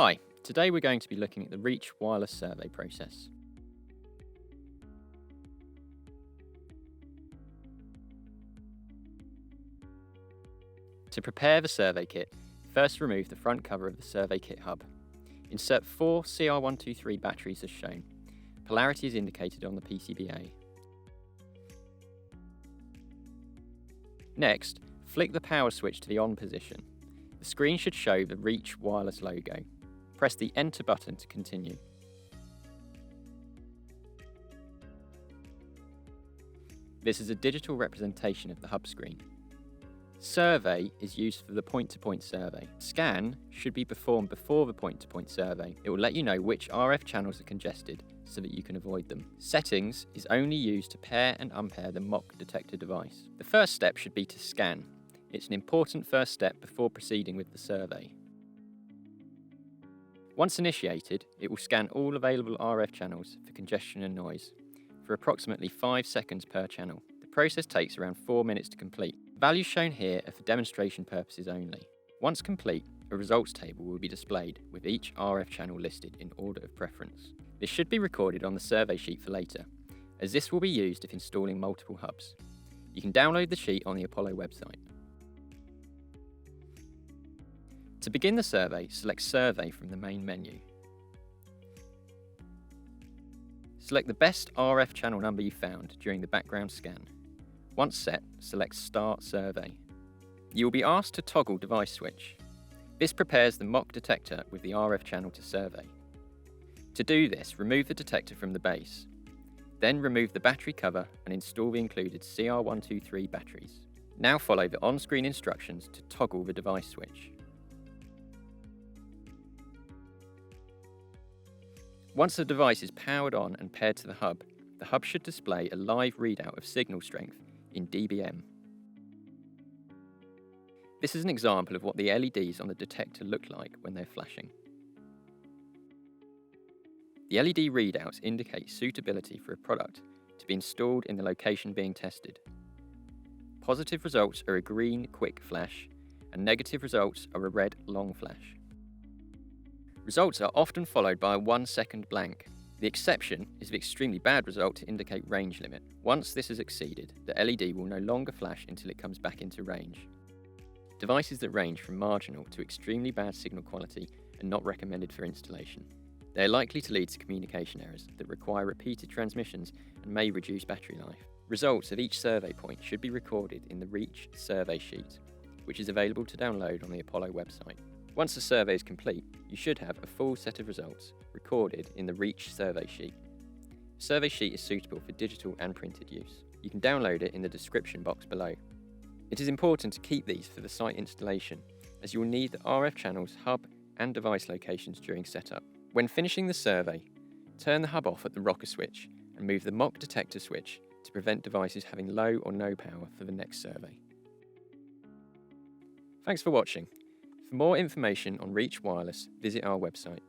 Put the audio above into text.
Hi, today we're going to be looking at the Reach wireless survey process. To prepare the survey kit, first remove the front cover of the survey kit hub. Insert 4 CR123 batteries as shown. Polarity is indicated on the PCBA. Next, flick the power switch to the on position. The screen should show the Reach wireless logo. Press the Enter button to continue. This is a digital representation of the hub screen. Survey is used for the point-to-point survey. Scan should be performed before the point-to-point survey. It will let you know which RF channels are congested so that you can avoid them. Settings is only used to pair and unpair the mock detector device. The first step should be to scan. It's an important first step before proceeding with the survey. Once initiated, it will scan all available RF channels for congestion and noise for approximately 5 seconds per channel. The process takes around 4 minutes to complete. Values shown here are for demonstration purposes only. Once complete, a results table will be displayed with each RF channel listed in order of preference. This should be recorded on the survey sheet for later, as this will be used if installing multiple hubs. You can download the sheet on the Apollo website. To begin the survey, select Survey from the main menu. Select the best RF channel number you found during the background scan. Once set, select Start Survey. You will be asked to toggle device switch. This prepares the mock detector with the RF channel to survey. To do this, remove the detector from the base. Then remove the battery cover and install the included CR123 batteries. Now follow the on-screen instructions to toggle the device switch. Once the device is powered on and paired to the hub should display a live readout of signal strength in dBm. This is an example of what the LEDs on the detector look like when they're flashing. The LED readouts indicate suitability for a product to be installed in the location being tested. Positive results are a green quick flash, and negative results are a red long flash. Results are often followed by a 1-second blank. The exception is the extremely bad result to indicate range limit. Once this is exceeded, the LED will no longer flash until it comes back into range. Devices that range from marginal to extremely bad signal quality are not recommended for installation. They are likely to lead to communication errors that require repeated transmissions and may reduce battery life. Results of each survey point should be recorded in the Reach survey sheet, which is available to download on the Apollo website. Once the survey is complete, you should have a full set of results recorded in the Reach survey sheet. The survey sheet is suitable for digital and printed use. You can download it in the description box below. It is important to keep these for the site installation, as you will need the RF channels, hub and device locations during setup. When finishing the survey, turn the hub off at the rocker switch and move the mock detector switch to prevent devices having low or no power for the next survey. Thanks for watching. For more information on Reach Wireless, visit our website.